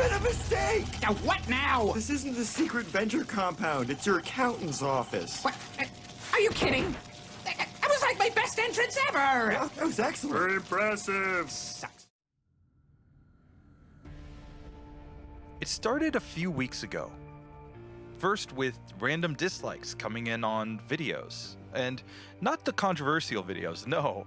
been a mistake! Now what now? This isn't the secret venture compound. It's your accountant's office. What? Are you kidding? That was like my best entrance ever! Yeah, that was excellent. Very impressive. Sucks. It started a few weeks ago. First with random dislikes coming in on videos. And not the controversial videos, no.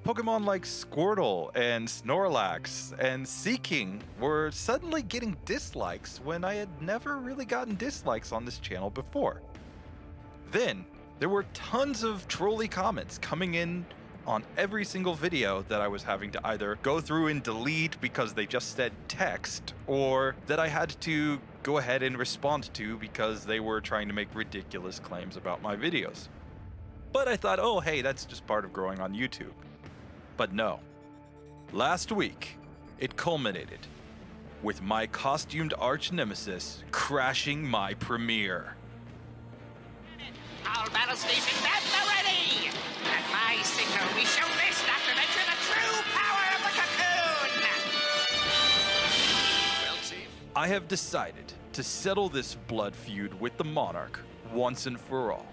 Pokemon like Squirtle and Snorlax and Seeking were suddenly getting dislikes when I had never really gotten dislikes on this channel before. Then, there were tons of trolly comments coming in on every single video that I was having to either go through and delete because they just said text, or that I had to go ahead and respond to because they were trying to make ridiculous claims about my videos. But I thought, oh hey, that's just part of growing on YouTube. But no. Last week, it culminated with my costumed arch nemesis crashing my premiere. All battle stations at the ready! At my signal, we show this Dr. Venture the true power of the cocoon! Well, see. I have decided to settle this blood feud with the Monarch once and for all.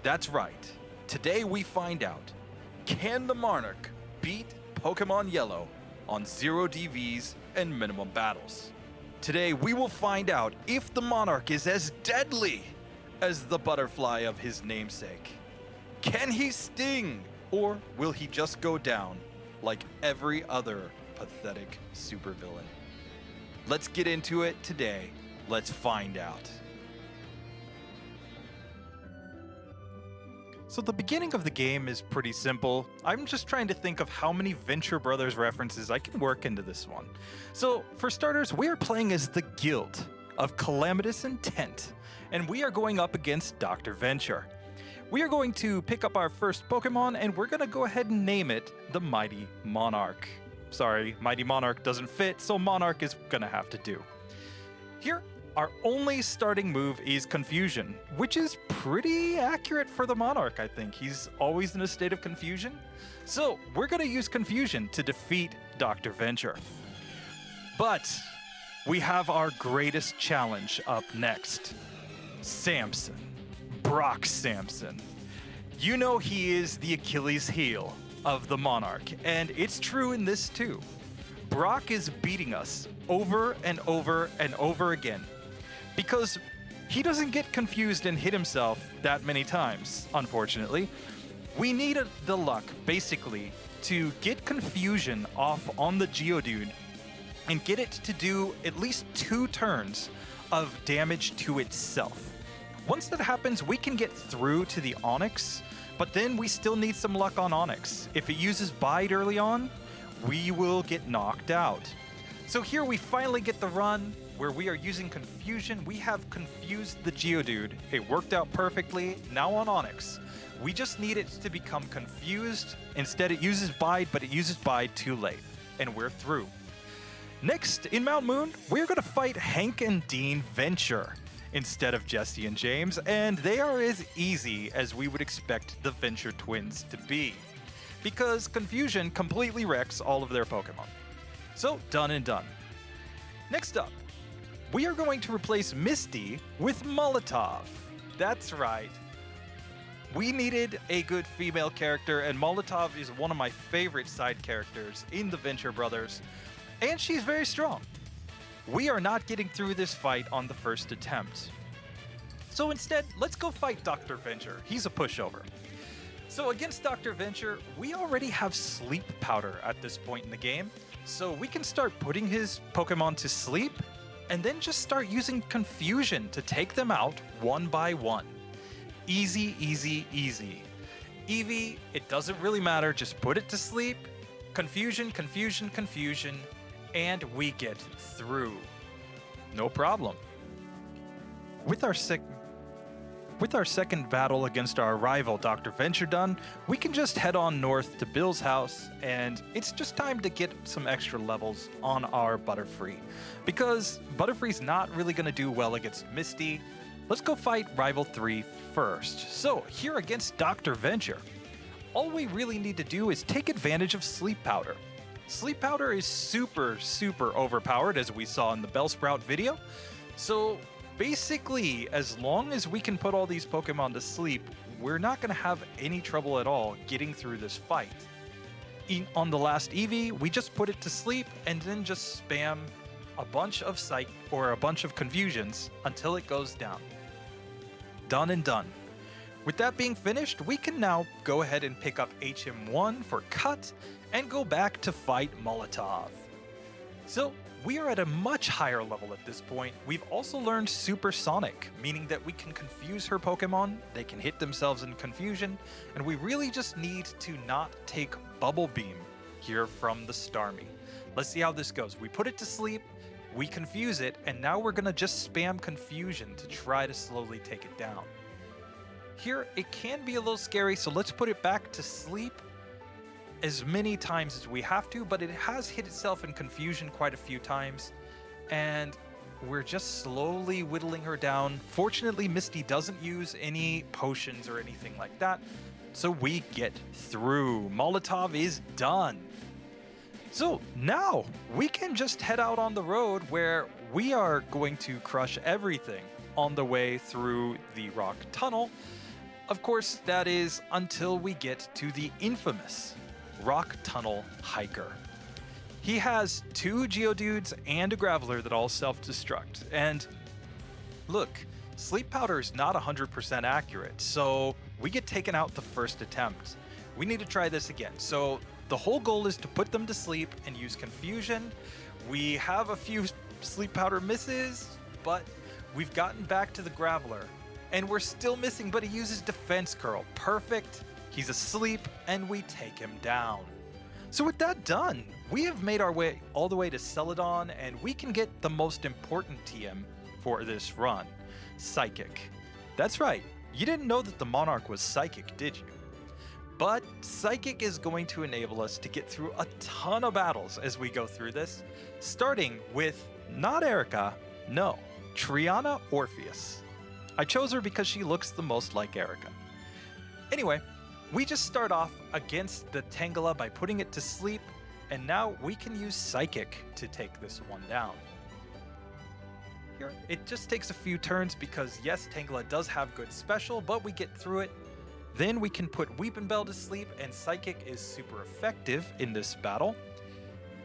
That's right. Today we find out, can the Monarch beat Pokemon Yellow on 0 DVs and minimum battles? Today we will find out if the Monarch is as deadly as the butterfly of his namesake. Can he sting, or will he just go down like every other pathetic supervillain? Let's get into it today. Let's find out. So the beginning of the game is pretty simple. I'm just trying to think of how many Venture Brothers references I can work into this one. So for starters, we are playing as the Guild of Calamitous Intent, and we are going up against Dr. Venture. We are going to pick up our first Pokemon, and we're going to go ahead and name it the Mighty Monarch. Sorry, Mighty Monarch doesn't fit, so Monarch is going to have to do. Here, our only starting move is Confusion, which is pretty accurate for the Monarch, I think. He's always in a state of confusion. So we're going to use Confusion to defeat Dr. Venture. But we have our greatest challenge up next. Samson. Brock Samson. You know he is the Achilles heel of the Monarch, and it's true in this too. Brock is beating us over and over and over again because he doesn't get confused and hit himself that many times, unfortunately. We need the luck, basically, to get Confusion off on the Geodude and get it to do at least 2 turns of damage to itself. Once that happens, we can get through to the Onix, but then we still need some luck on Onix. If it uses Bite early on, we will get knocked out. So here we finally get the run where we are using Confusion. We have confused the Geodude. It worked out perfectly. Now on Onix, we just need it to become confused. Instead, it uses Bite, but it uses Bite too late, and we're through. Next, in Mount Moon, we're going to fight Hank and Dean Venture instead of Jesse and James, and they are as easy as we would expect the Venture twins to be, because Confusion completely wrecks all of their Pokemon. So, done and done. Next up, we are going to replace Misty with Molotov. That's right. We needed a good female character, and Molotov is one of my favorite side characters in the Venture Brothers, and she's very strong. We are not getting through this fight on the first attempt. So instead, let's go fight Dr. Venture. He's a pushover. So against Dr. Venture, we already have Sleep Powder at this point in the game, so we can start putting his Pokemon to sleep, and then just start using Confusion to take them out one by one. Easy, easy, easy. Eevee, it doesn't really matter, just put it to sleep. Confusion, Confusion, Confusion, and we get through. No problem. With our second battle against our rival, Dr. Venture done, we can just head on north to Bill's house, and it's just time to get some extra levels on our Butterfree. Because Butterfree's not really going to do well against Misty. Let's go fight Rival 3 first. So, here against Dr. Venture, all we really need to do is take advantage of Sleep Powder. Sleep Powder is super overpowered, as we saw in the Bellsprout video. So basically, as long as we can put all these Pokemon to sleep, we're not going to have any trouble at all getting through this fight. On the last Eevee, we just put it to sleep and then just spam a bunch of Psych or a bunch of Confusions until it goes down. Done and done. With that being finished, we can now go ahead and pick up HM1 for Cut and go back to fight Molotov. So we are at a much higher level at this point. We've also learned Supersonic, meaning that we can confuse her Pokemon, they can hit themselves in confusion, and we really just need to not take Bubble Beam here from the Starmie. Let's see how this goes. We put it to sleep, we confuse it, and now we're gonna just spam Confusion to try to slowly take it down. Here, it can be a little scary, so let's put it back to sleep as many times as we have to, but it has hit itself in confusion quite a few times, and we're just slowly whittling her down. Fortunately, Misty doesn't use any potions or anything like that, so we get through. Molotov is done. So now we can just head out on the road where we are going to crush everything on the way through the rock tunnel. Of course, that is until we get to the infamous Rock Tunnel Hiker. He has 2 Geodudes and a Graveler that all self-destruct. And look, Sleep Powder is not 100% accurate, so we get taken out the first attempt. We need to try this again. So the whole goal is to put them to sleep and use Confusion. We have a few Sleep Powder misses, but we've gotten back to the Graveler. And we're still missing, but he uses Defense Curl. Perfect. He's asleep, and we take him down. So with that done, we have made our way all the way to Celadon, and we can get the most important TM for this run, Psychic. That's right, you didn't know that the Monarch was Psychic, did you? But Psychic is going to enable us to get through a ton of battles as we go through this, starting with not Erica, no, Triana Orpheus. I chose her because she looks the most like Erica. Anyway, we just start off against the Tangela by putting it to sleep, and now we can use Psychic to take this one down. Here, it just takes a few turns because yes, Tangela does have good special, but we get through it. Then we can put Weepinbell to sleep, and Psychic is super effective in this battle.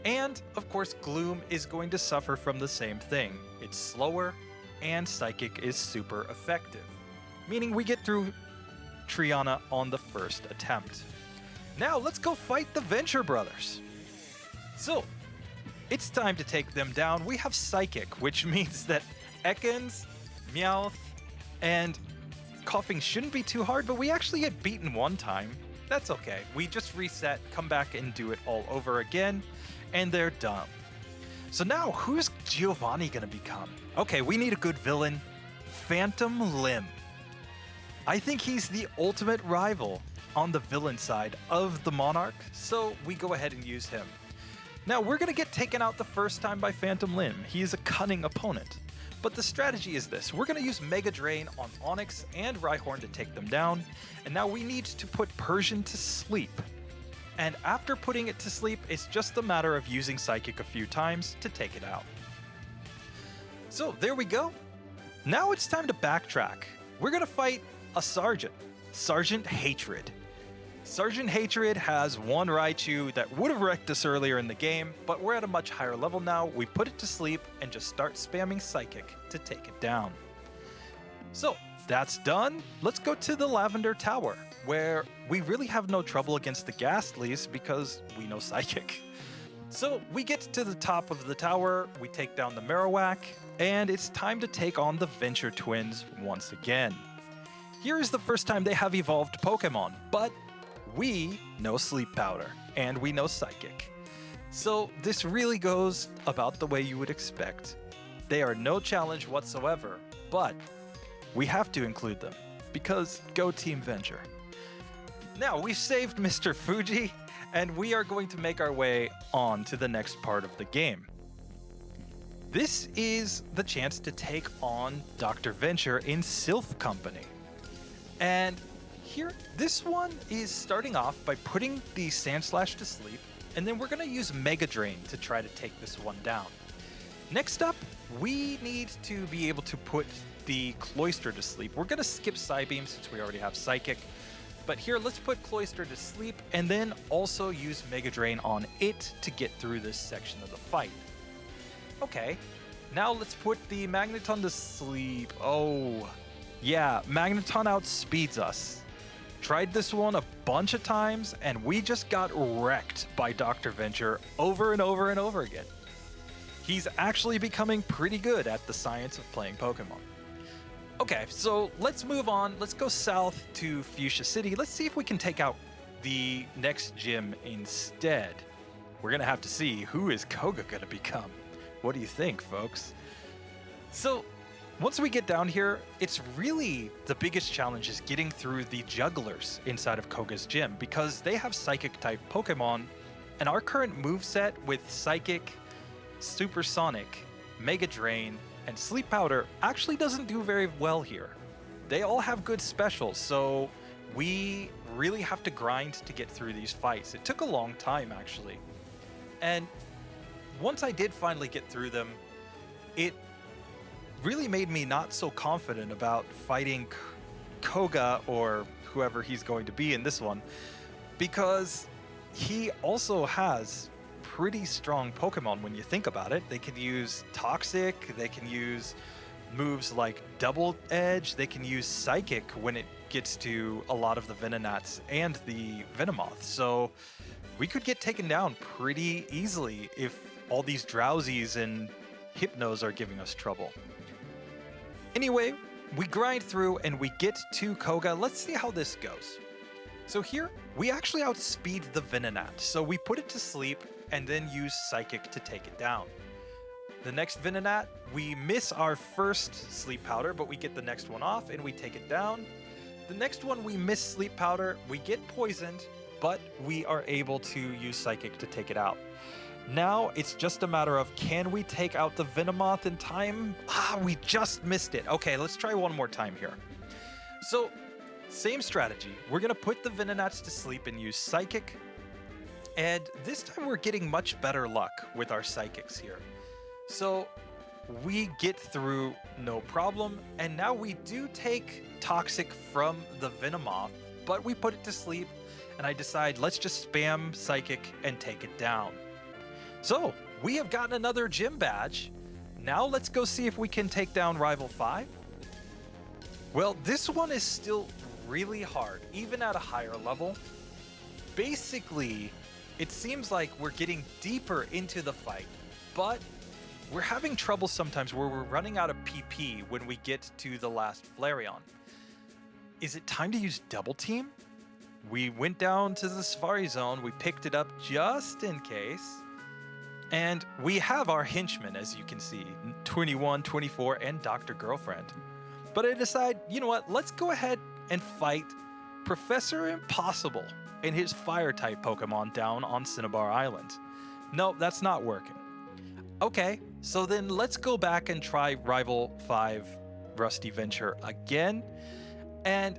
And of course, Gloom is going to suffer from the same thing. It's slower, and Psychic is super effective, meaning we get through Triana on the first attempt. Now let's go fight the Venture brothers. So it's time to take them down. We have Psychic, which means that Ekans, Meowth, and Coughing shouldn't be too hard, but we actually get beaten one time. That's okay. We just reset, come back and do it all over again, and they're done. So now, who's Giovanni gonna become? Okay, we need a good villain. Phantom Limb. I think he's the ultimate rival on the villain side of the Monarch, so we go ahead and use him. Now, we're gonna get taken out the first time by Phantom Limb. He is a cunning opponent. But the strategy is this. We're gonna use Mega Drain on Onix and Rhyhorn to take them down, and now we need to put Persian to sleep. And after putting it to sleep, it's just a matter of using Psychic a few times to take it out. So there we go. Now it's time to backtrack. We're gonna fight a Sergeant, Sergeant Hatred. Sergeant Hatred has one Raichu that would have wrecked us earlier in the game, but we're at a much higher level now. We put it to sleep and just start spamming Psychic to take it down. So that's done. Let's go to the Lavender Tower, where we really have no trouble against the Ghastlies because we know Psychic. So we get to the top of the tower, we take down the Marowak, and it's time to take on the Venture Twins once again. Here is the first time they have evolved Pokemon, but we know Sleep Powder, and we know Psychic. So this really goes about the way you would expect. They are no challenge whatsoever, but we have to include them, because go Team Venture. Now, we've saved Mr. Fuji, and we are going to make our way on to the next part of the game. This is the chance to take on Dr. Venture in Sylph Company. And here, this one is starting off by putting the Sandslash to sleep, and then we're going to use Mega Drain to try to take this one down. Next up, we need to be able to put the Cloister to sleep. We're going to skip Psybeam since we already have Psychic. But here, let's put Cloister to sleep and then also use Mega Drain on it to get through this section of the fight. Okay, now let's put the Magneton to sleep. Oh, yeah, Magneton outspeeds us. Tried this one a bunch of times, and we just got wrecked by Dr. Venture over and over and over again. He's actually becoming pretty good at the science of playing Pokemon. Okay, so let's move on. Let's go south to Fuchsia City. Let's see if we can take out the next gym instead. We're going to have to see who is Koga going to become. What do you think, folks? So once we get down here, it's really the biggest challenge is getting through the jugglers inside of Koga's gym because they have Psychic-type Pokemon, and our current moveset with Psychic, Supersonic, Mega Drain, and Sleep Powder actually doesn't do very well here. They all have good specials, so we really have to grind to get through these fights. It took a long time, actually. And once I did finally get through them, it really made me not so confident about fighting Koga or whoever he's going to be in this one, because he also has pretty strong Pokemon when you think about it. They can use Toxic, they can use moves like Double Edge, they can use Psychic when it gets to a lot of the Venonats and the Venomoth. So we could get taken down pretty easily if all these Drowsies and Hypnos are giving us trouble. Anyway, we grind through and we get to Koga. Let's see how this goes. So here, we actually outspeed the Venonat, so we put it to sleep and then use Psychic to take it down. The next Venonat, we miss our first Sleep Powder, but we get the next one off and we take it down. The next one, we miss Sleep Powder, we get poisoned, but we are able to use Psychic to take it out. Now it's just a matter of, can we take out the Venomoth in time? We just missed it. Okay, let's try one more time here. So, same strategy. We're gonna put the Venonats to sleep and use Psychic. And this time we're getting much better luck with our Psychics here. So we get through no problem, and now we do take Toxic from the Venomoth, but we put it to sleep, and I decide let's just spam Psychic and take it down. So we have gotten another gym badge. Now let's go see if we can take down Rival 5. Well, this one is still really hard, even at a higher level. Basically, it seems like we're getting deeper into the fight, but we're having trouble sometimes where we're running out of PP when we get to the last Flareon. Is it time to use Double Team? We went down to the Safari Zone, we picked it up just in case, and we have our henchmen, as you can see, 21, 24, and Dr. Girlfriend. But I decide, you know what, let's go ahead and fight Professor Impossible and his Fire-type Pokemon down on Cinnabar Island. No, that's not working. Okay, so then let's go back and try Rival 5 Rusty Venture again. And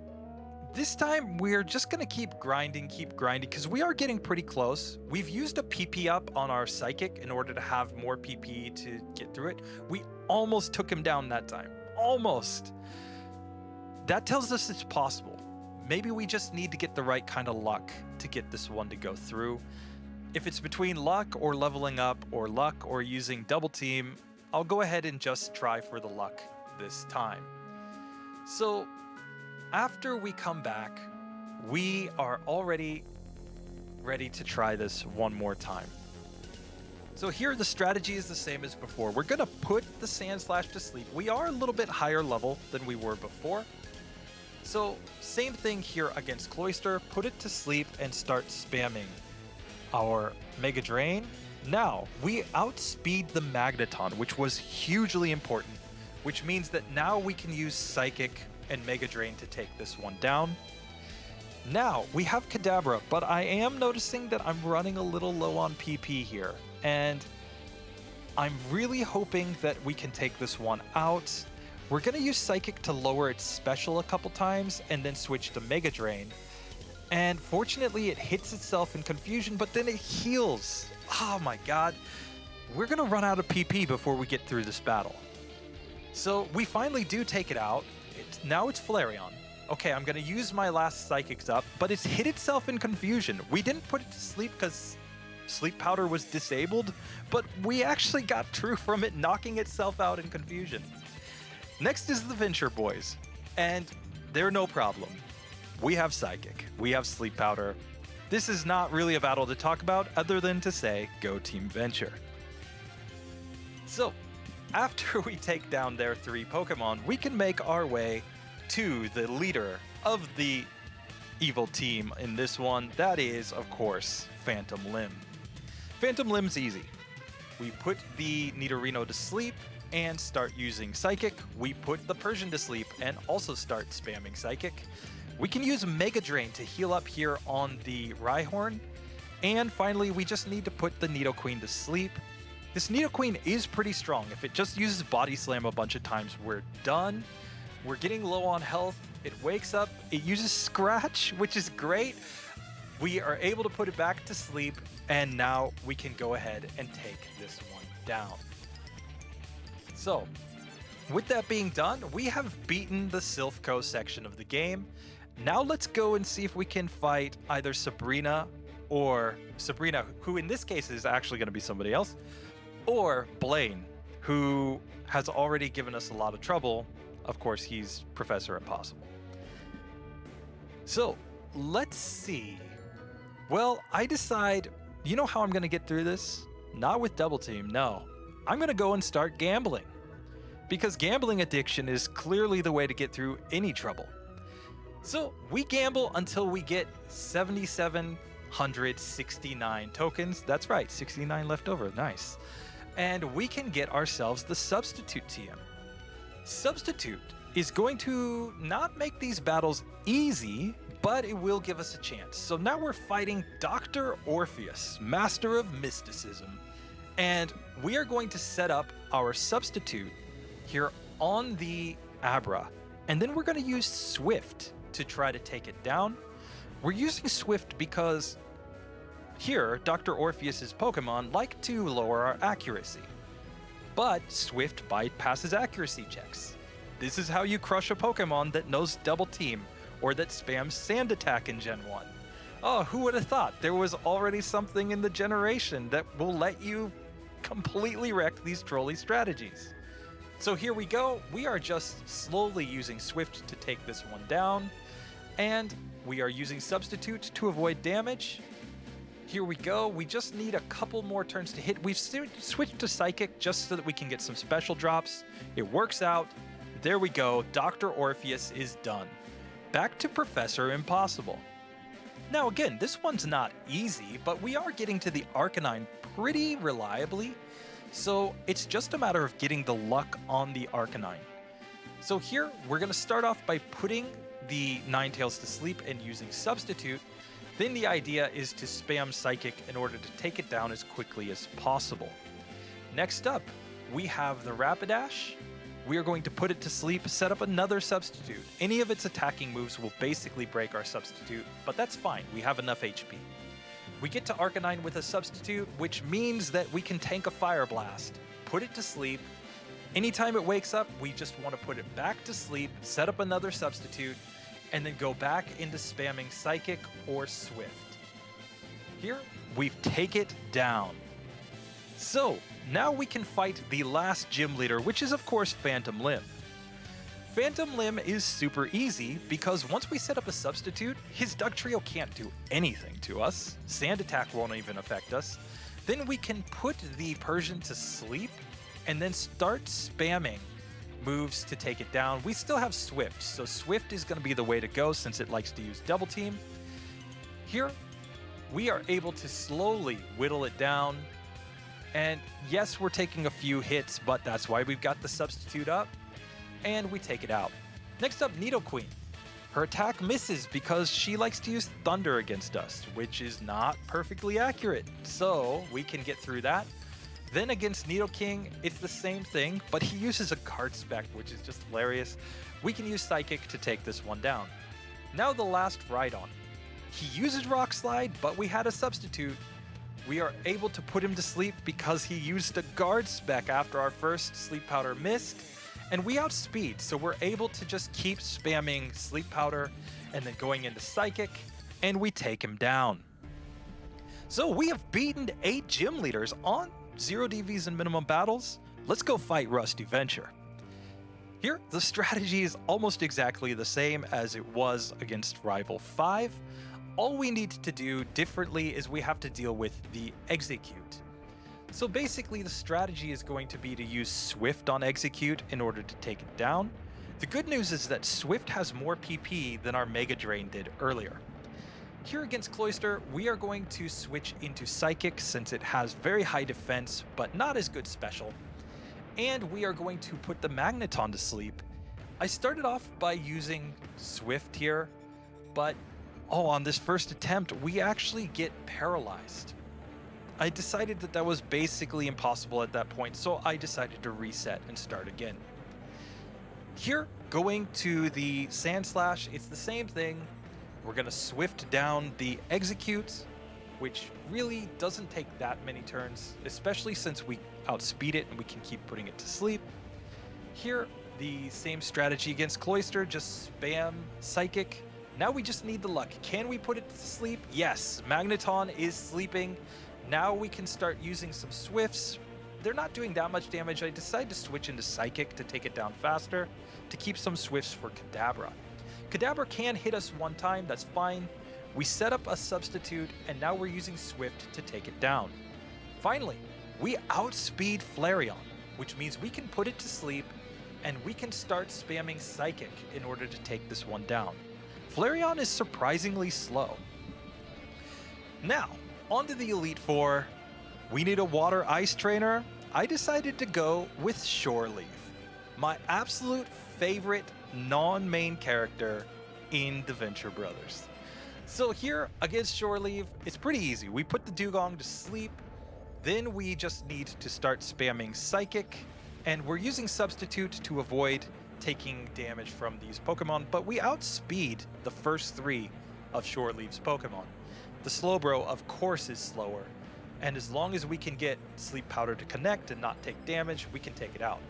this time we're just gonna keep grinding, because we are getting pretty close. We've used a PP up on our Psychic in order to have more PP to get through it. We almost took him down that time. Almost. That tells us it's possible. Maybe we just need to get the right kind of luck to get this one to go through. If it's between luck or leveling up or luck or using Double Team, I'll go ahead and just try for the luck this time. So after we come back, we are already ready to try this one more time. So here the strategy is the same as before. We're gonna put the Sandslash to sleep. We are a little bit higher level than we were before. So same thing here against Cloister, put it to sleep and start spamming our Mega Drain. Now we outspeed the Magneton, which was hugely important, which means that now we can use Psychic and Mega Drain to take this one down. Now we have Kadabra, but I am noticing that I'm running a little low on PP here, and I'm really hoping that we can take this one out. We're going to use Psychic to lower its special a couple times and then switch to Mega Drain. And fortunately, it hits itself in confusion, but then it heals. Oh my god. We're gonna run out of PP before we get through this battle. So we finally do take it out. Now it's Flareon. Okay, I'm gonna use my last Psychics up, but it's hit itself in confusion. We didn't put it to sleep because Sleep Powder was disabled, but we actually got through from it knocking itself out in confusion. Next is the Venture boys, and they're no problem. We have Psychic, we have Sleep Powder. This is not really a battle to talk about other than to say, go Team Venture. So, after we take down their 3 Pokemon, we can make our way to the leader of the evil team in this one. That is, of course, Phantom Limb. Phantom Limb's easy. We put the Nidorino to sleep and start using Psychic. We put the Persian to sleep and also start spamming Psychic. We can use Mega Drain to heal up here on the Rhyhorn. And finally, we just need to put the Nidoqueen to sleep. This Nidoqueen is pretty strong. If it just uses Body Slam a bunch of times, we're done. We're getting low on health. It wakes up. It uses Scratch, which is great. We are able to put it back to sleep, and now we can go ahead and take this one down. So, with that being done, we have beaten the Silphco section of the game. Now let's go and see if we can fight either Sabrina, who in this case is actually going to be somebody else, or Blaine, who has already given us a lot of trouble. Of course, he's Professor Impossible. So, let's see. Well, I decide, you know how I'm going to get through this? Not with Double Team, no. I'm going to go and start gambling. Because gambling addiction is clearly the way to get through any trouble. So, we gamble until we get 7,769 tokens. That's right, 69 left over, nice. And we can get ourselves the Substitute TM. Substitute is going to not make these battles easy, but it will give us a chance. So now we're fighting Dr. Orpheus, Master of Mysticism, and we are going to set up our Substitute here on the Abra, and then we're going to use Swift to try to take it down. We're using Swift because here, Dr. Orpheus's Pokemon like to lower our accuracy, but Swift bypasses accuracy checks. This is how you crush a Pokemon that knows Double Team, or that spams Sand Attack in Gen 1. Oh, who would have thought there was already something in the generation that will let you completely wreck these trolley strategies. So here we go. We are just slowly using Swift to take this one down, and we are using Substitute to avoid damage. Here we go. We just need a couple more turns to hit. We've switched to Psychic just so that we can get some special drops. It works out. There we go. Dr. Orpheus is done. Back to Professor Impossible. Now again, this one's not easy, but we are getting to the Arcanine pretty reliably. So it's just a matter of getting the luck on the Arcanine. So here, we're going to start off by putting the Ninetales to sleep and using Substitute. Then the idea is to spam Psychic in order to take it down as quickly as possible. Next up, we have the Rapidash. We are going to put it to sleep, set up another Substitute. Any of its attacking moves will basically break our Substitute, but that's fine. We have enough HP. We get to Arcanine with a Substitute, which means that we can tank a Fire Blast, put it to sleep. Anytime it wakes up, we just want to put it back to sleep, set up another Substitute, and then go back into spamming Psychic or Swift. Here, we take it down. So, now we can fight the last gym leader, which is of course Phantom Limb. Phantom Limb is super easy because once we set up a Substitute, his Dugtrio can't do anything to us. Sand Attack won't even affect us. Then we can put the Persian to sleep and then start spamming moves to take it down. We still have Swift, so Swift is going to be the way to go since it likes to use Double Team. Here, we are able to slowly whittle it down. And yes, we're taking a few hits, but that's why we've got the Substitute up. And we take it out. Next up, Nidoqueen. Her attack misses because she likes to use Thunder against us, which is not perfectly accurate. So we can get through that. Then against Nidoking, it's the same thing, but he uses a Card Spec, which is just hilarious. We can use Psychic to take this one down. Now the last Rhydon. He uses Rock Slide, but we had a substitute. We are able to put him to sleep because he used a guard spec after our first Sleep Powder missed, and we outspeed, so we're able to just keep spamming Sleep Powder and then going into Psychic, and we take him down. So we have beaten 8 gym leaders on 0 DVs and minimum battles. Let's go fight Rusty Venture. Here, the strategy is almost exactly the same as it was against Rival 5. All we need to do differently is we have to deal with the Execute. So basically the strategy is going to be to use Swift on Execute in order to take it down. The good news is that Swift has more PP than our Mega Drain did earlier. Here against Cloyster, we are going to switch into Psychic since it has very high defense, but not as good special. And we are going to put the Magneton to sleep. I started off by using Swift here, but on this first attempt, we actually get paralyzed. I decided that that was basically impossible at that point, so I decided to reset and start again. Here, going to the Sand Slash, it's the same thing. We're going to Swift down the Execute, which really doesn't take that many turns, especially since we outspeed it and we can keep putting it to sleep. Here, the same strategy against Cloyster, just spam Psychic. Now we just need the luck. Can we put it to sleep? Yes, Magneton is sleeping. Now we can start using some Swifts. They're not doing that much damage. I decided to switch into Psychic to take it down faster, to keep some Swifts for Kadabra. Kadabra can hit us one time, that's fine. We set up a substitute, and now we're using Swift to take it down. Finally, we outspeed Flareon, which means we can put it to sleep, and we can start spamming Psychic in order to take this one down. Flareon is surprisingly slow. Now, onto the Elite Four. We need a Water Ice trainer. I decided to go with Shoreleaf, my absolute favorite non-main character in the Venture Brothers. So here against Shoreleaf, it's pretty easy. We put the Dugong to sleep, then we just need to start spamming Psychic, and we're using Substitute to avoid taking damage from these Pokemon, but we outspeed the first 3 of Shoreleaf's Pokemon. The Slowbro, of course, is slower, and as long as we can get Sleep Powder to connect and not take damage, we can take it out.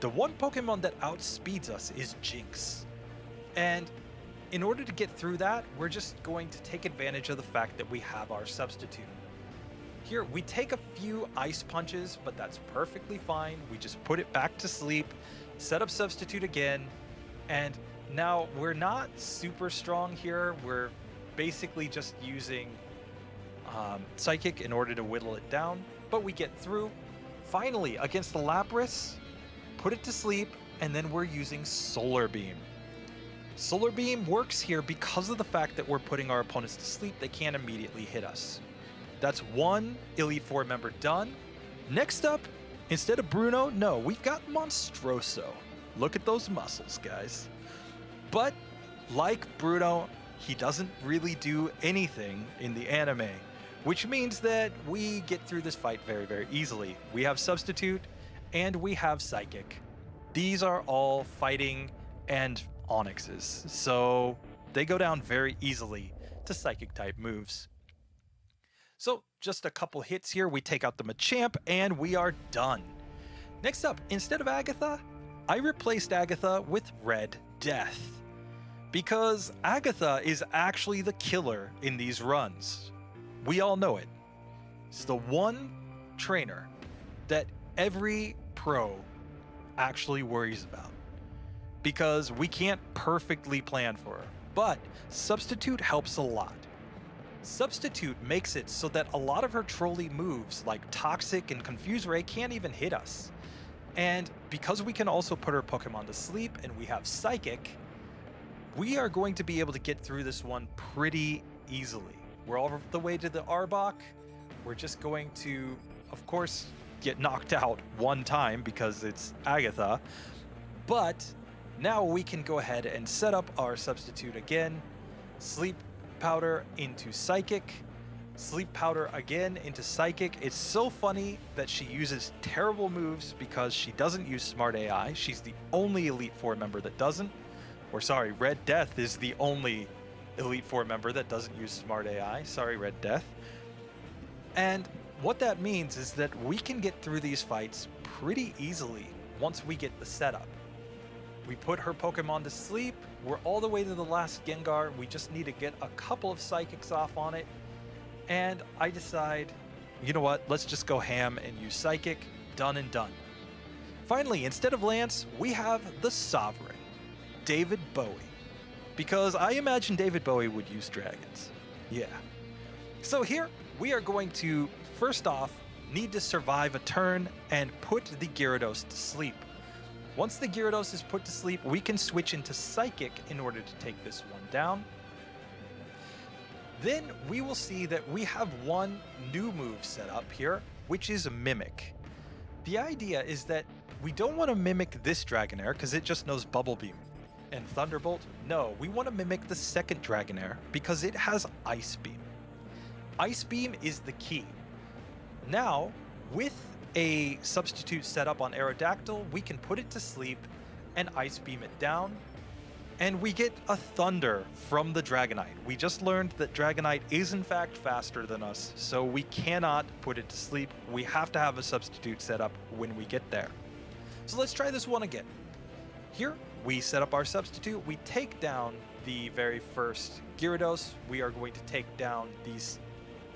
The one Pokemon that outspeeds us is Jinx. And in order to get through that, we're just going to take advantage of the fact that we have our substitute. Here, we take a few Ice Punches, but that's perfectly fine. We just put it back to sleep, set up substitute again, and now we're not super strong here. We're basically just using Psychic in order to whittle it down, but we get through. Finally, against the Lapras, put it to sleep, and then we're using Solar Beam. Solar Beam works here because of the fact that we're putting our opponents to sleep. They can't immediately hit us. That's one Elite Four member done. Next up, instead of Bruno, no, we've got Monstroso. Look at those muscles, guys. But like Bruno, he doesn't really do anything in the anime, which means that we get through this fight very, very easily. We have Substitute, and we have Psychic. These are all fighting and Onyxes, so they go down very easily to Psychic-type moves. So just a couple hits here, we take out the Machamp, and we are done. Next up, instead of Agatha, I replaced Agatha with Red Death, because Agatha is actually the killer in these runs. We all know it. It's the one trainer that every pro actually worries about, because we can't perfectly plan for her, but Substitute helps a lot. Substitute makes it so that a lot of her trolly moves like Toxic and Confuse Ray can't even hit us. And because we can also put her Pokemon to sleep and we have Psychic, we are going to be able to get through this one pretty easily. We're all the way to the Arbok. We're just going to, of course, get knocked out one time because it's Agatha, but now we can go ahead and set up our substitute again. Sleep Powder into Psychic, Sleep Powder again into Psychic. It's so funny that she uses terrible moves because she doesn't use Smart AI. She's the only Elite Four member that doesn't. Or sorry, Red Death is the only Elite Four member that doesn't use Smart AI. Sorry, Red Death. And what that means is that we can get through these fights pretty easily once we get the setup. We put her Pokemon to sleep. We're all the way to the last Gengar. We just need to get a couple of Psychics off on it. And I decide, you know what? Let's just go ham and use Psychic. Done and done. Finally, instead of Lance, we have the Sovereign, David Bowie. Because I imagine David Bowie would use dragons. Yeah. So here, we are going to, first off, need to survive a turn and put the Gyarados to sleep. Once the Gyarados is put to sleep, we can switch into Psychic in order to take this one down. Then we will see that we have one new move set up here, which is Mimic. The idea is that we don't want to mimic this Dragonair because it just knows Bubble Beam. And Thunderbolt? No, we want to mimic the second Dragonair because it has Ice Beam. Ice Beam is the key. Now, with a substitute set up on Aerodactyl, we can put it to sleep and Ice Beam it down. And we get a Thunder from the Dragonite. We just learned that Dragonite is in fact faster than us, so we cannot put it to sleep. We have to have a substitute set up when we get there. So let's try this one again. Here, we set up our substitute. We take down the very first Gyarados. We are going to take down the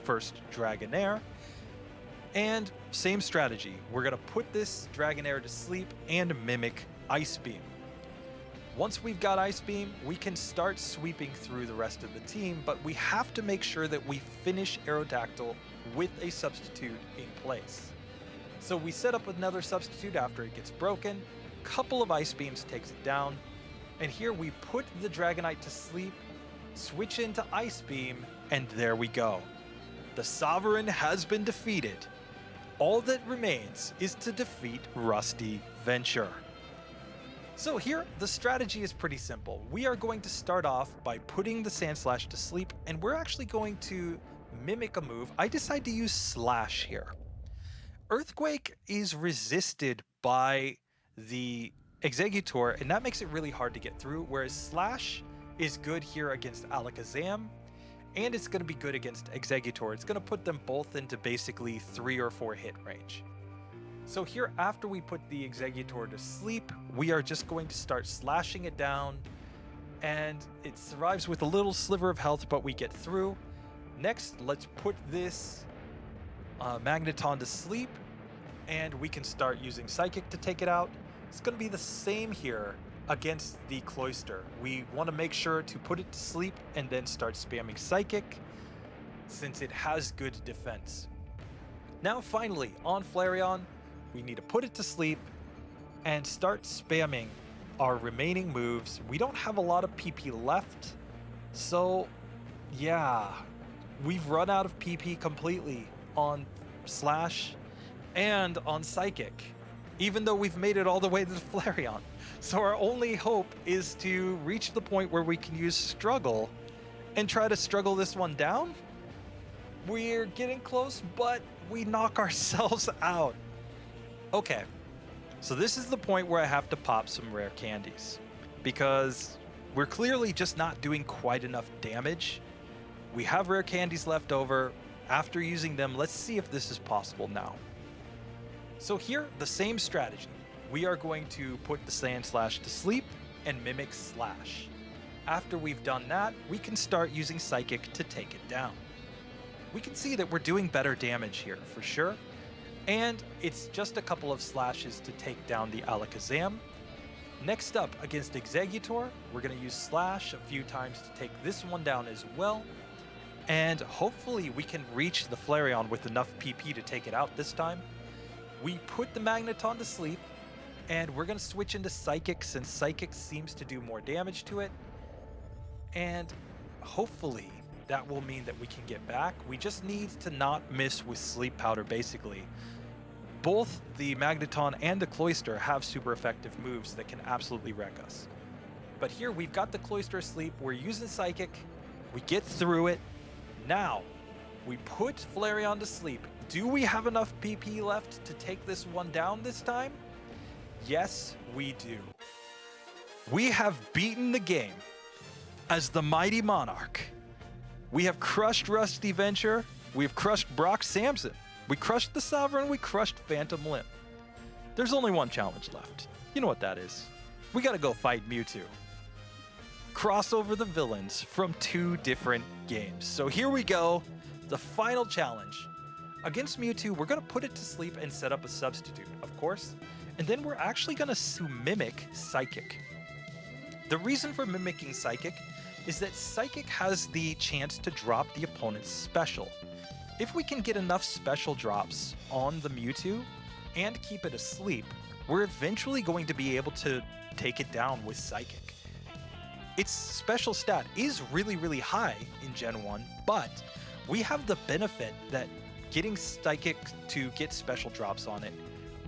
first Dragonair. And same strategy. We're going to put this Dragonair to sleep and mimic Ice Beam. Once we've got Ice Beam, we can start sweeping through the rest of the team, but we have to make sure that we finish Aerodactyl with a substitute in place. So we set up another substitute after it gets broken. Couple of Ice Beams takes it down. And here we put the Dragonite to sleep, switch into Ice Beam, and there we go. The Sovereign has been defeated. All that remains is to defeat Rusty Venture. So here, the strategy is pretty simple. We are going to start off by putting the Sandslash to sleep, and we're actually going to mimic a move. I decide to use Slash here. Earthquake is resisted by the Exeggutor, and that makes it really hard to get through, whereas Slash is good here against Alakazam, and it's going to be good against Exeggutor. It's going to put them both into basically 3 or 4 hit range. So here, after we put the Exeggutor to sleep, we are just going to start slashing it down, and it survives with a little sliver of health, but we get through. Next, let's put this Magneton to sleep, and we can start using Psychic to take it out. It's going to be the same here against the Cloyster. We want to make sure to put it to sleep and then start spamming Psychic, since it has good defense. Now finally, on Flareon, we need to put it to sleep and start spamming our remaining moves. We don't have a lot of PP left, so yeah, we've run out of PP completely on Slash and on Psychic, even though we've made it all the way to the Flareon. So our only hope is to reach the point where we can use Struggle and try to struggle this one down. We're getting close, but we knock ourselves out. Okay, so this is the point where I have to pop some rare candies, because we're clearly just not doing quite enough damage. We have rare candies left over. After using them, let's see if this is possible now. So here, the same strategy. We are going to put the Sandslash to sleep and mimic Slash. After we've done that, we can start using Psychic to take it down. We can see that we're doing better damage here, for sure. And it's just a couple of slashes to take down the Alakazam. Next up, against Exeggutor, we're going to use Slash a few times to take this one down as well. And hopefully we can reach the Flareon with enough PP to take it out this time. We put the Magneton to sleep, and we're going to switch into Psychic since Psychic seems to do more damage to it. And hopefully that will mean that we can get back. We just need to not miss with Sleep Powder, basically. Both the Magneton and the Cloyster have super effective moves that can absolutely wreck us. But here we've got the Cloyster asleep, we're using Psychic, we get through it. Now, we put Flareon to sleep. Do we have enough PP left to take this one down this time? Yes, we do. We have beaten the game. as the mighty Monarch. We have crushed Rusty Venture, we've crushed Brock Samson, we crushed the Sovereign, we crushed Phantom Limb. There's only one challenge left. You know what that is. We gotta go fight Mewtwo. Cross over the villains from 2 different games. So here we go, the final challenge. Against Mewtwo, we're gonna put it to sleep and set up a substitute, of course, and then we're actually gonna mimic Psychic. The reason for mimicking Psychic is that Psychic has the chance to drop the opponent's special. If we can get enough special drops on the Mewtwo and keep it asleep, we're eventually going to be able to take it down with Psychic. Its special stat is really, really high in Gen 1, but we have the benefit that getting Psychic to get special drops on it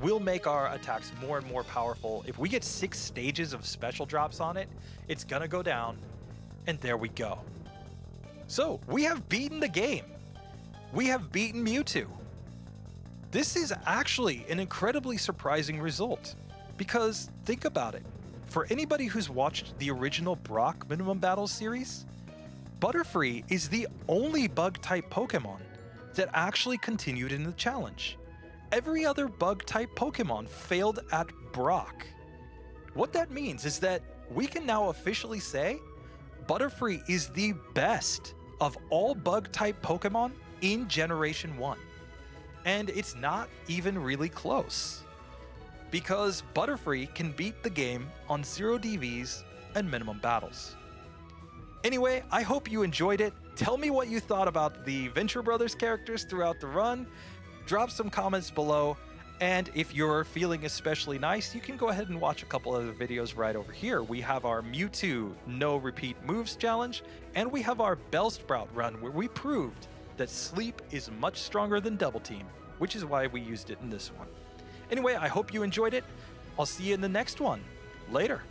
will make our attacks more and more powerful. If we get 6 stages of special drops on it, it's gonna go down, and there we go. So, we have beaten the game. We have beaten Mewtwo. This is actually an incredibly surprising result, because think about it. For anybody who's watched the original Brock Minimum Battles series, Butterfree is the only bug-type Pokemon that actually continued in the challenge. Every other bug-type Pokemon failed at Brock. What that means is that we can now officially say Butterfree is the best of all bug-type Pokemon in Generation 1. And it's not even really close, because Butterfree can beat the game on 0 DVs and minimum battles. Anyway, I hope you enjoyed it. Tell me what you thought about the Venture Brothers characters throughout the run. Drop some comments below, and if you're feeling especially nice, you can go ahead and watch a couple other videos right over here. We have our Mewtwo No Repeat Moves challenge, and we have our Bellsprout run where we proved that Sleep is much stronger than Double Team, which is why we used it in this one. Anyway, I hope you enjoyed it. I'll see you in the next one. Later.